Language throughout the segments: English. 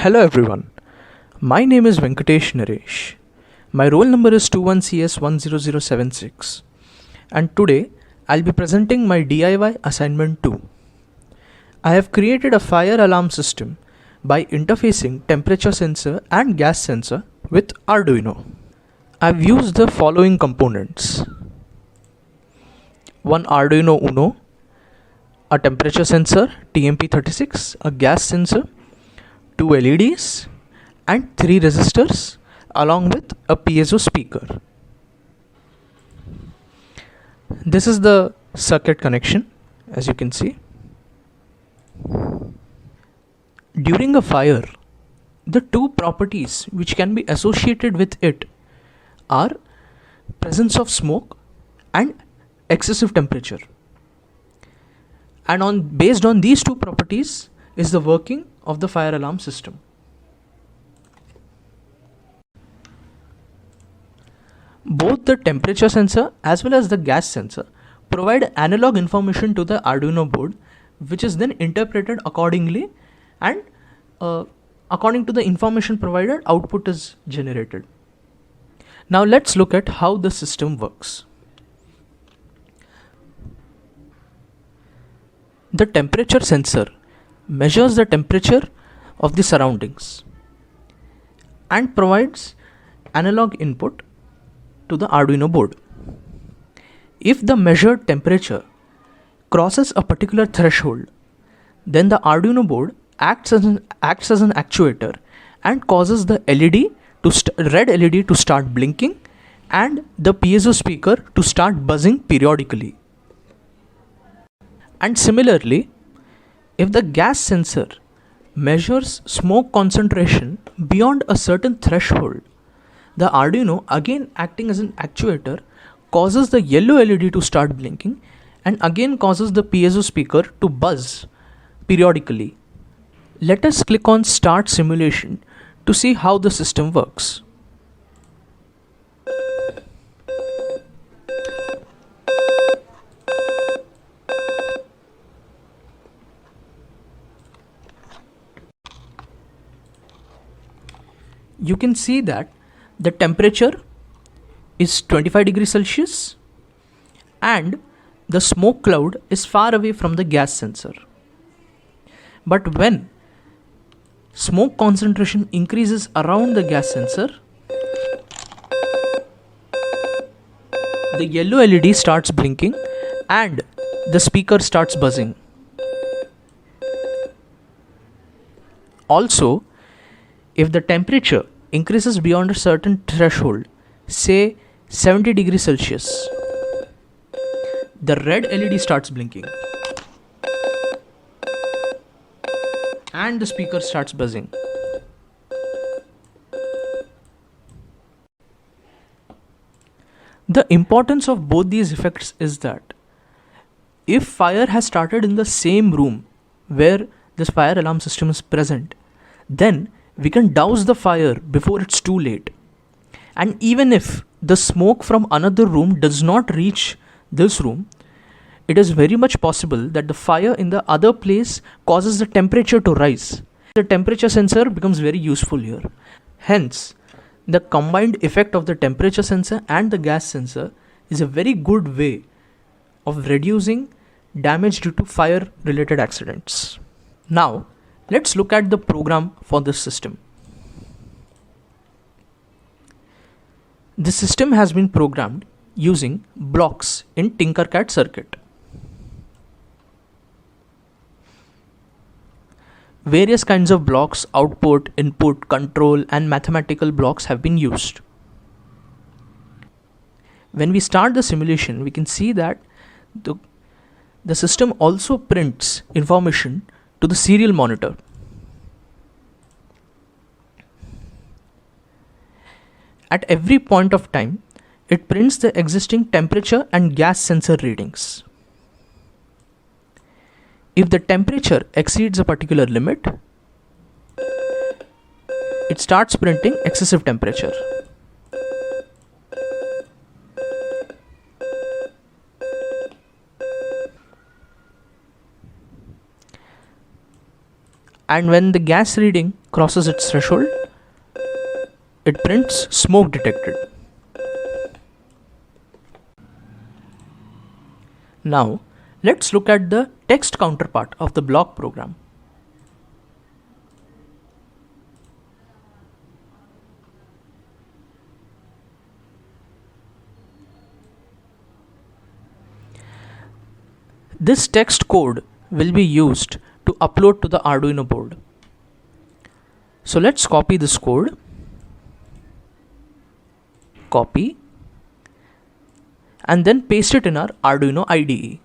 Hello everyone, my name is Venkatesh Naresh. My roll number is 21CS10076 and today I'll be presenting my DIY assignment 2. I have created a fire alarm system by interfacing temperature sensor and gas sensor with Arduino. I've used the following components: one Arduino Uno, a temperature sensor TMP36, a gas sensor, 2 LEDs and 3 resistors along with a piezo speaker. This is the circuit connection, as you can see. During a fire, the two properties which can be associated with it are presence of smoke and excessive temperature. And based on these two properties is the working of the fire alarm system. Both the temperature sensor as well as the gas sensor provide analog information to the Arduino board, which is then interpreted accordingly, and according to the information provided, output is generated. Now let's look at how the system works. The temperature sensor measures the temperature of the surroundings and provides analog input to the Arduino board. If the measured temperature crosses a particular threshold, then the Arduino board acts as an actuator and causes the red LED to start blinking and the piezo speaker to start buzzing periodically. And similarly, if the gas sensor measures smoke concentration beyond a certain threshold, the Arduino, again acting as an actuator, causes the yellow LED to start blinking and again causes the piezo speaker to buzz periodically. Let us click on Start Simulation to see how the system works. You can see that the temperature is 25 degrees Celsius and the smoke cloud is far away from the gas sensor. But when smoke concentration increases around the gas sensor, the yellow LED starts blinking and the speaker starts buzzing. Also, if the temperature increases beyond a certain threshold, say 70 degrees Celsius, the red LED starts blinking and the speaker starts buzzing. The importance of both these effects is that if fire has started in the same room where this fire alarm system is present, then we can douse the fire before it's too late. And even if the smoke from another room does not reach this room, it is very much possible that the fire in the other place causes the temperature to rise. The temperature sensor becomes very useful here. Hence, the combined effect of the temperature sensor and the gas sensor is a very good way of reducing damage due to fire related accidents. Now, let's look at the program for this system. The system has been programmed using blocks in TinkerCAD circuit. Various kinds of blocks, output, input, control, and mathematical blocks have been used. When we start the simulation, we can see that the system also prints information to the serial monitor. At every point of time, it prints the existing temperature and gas sensor readings. If the temperature exceeds a particular limit, it starts printing excessive temperature. and when the gas reading crosses its threshold, it prints smoke detected. Now, let's look at the text counterpart of the block program. This text code will be used to upload to the Arduino board. So let's copy this code, copy, and then paste it in our Arduino IDE.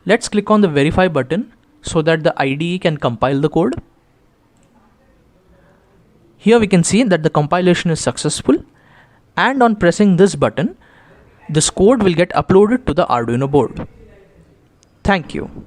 Let's click on the verify button so that the IDE can compile the code. Here we can see that the compilation is successful, and on pressing this button, this code will get uploaded to the Arduino board. Thank you.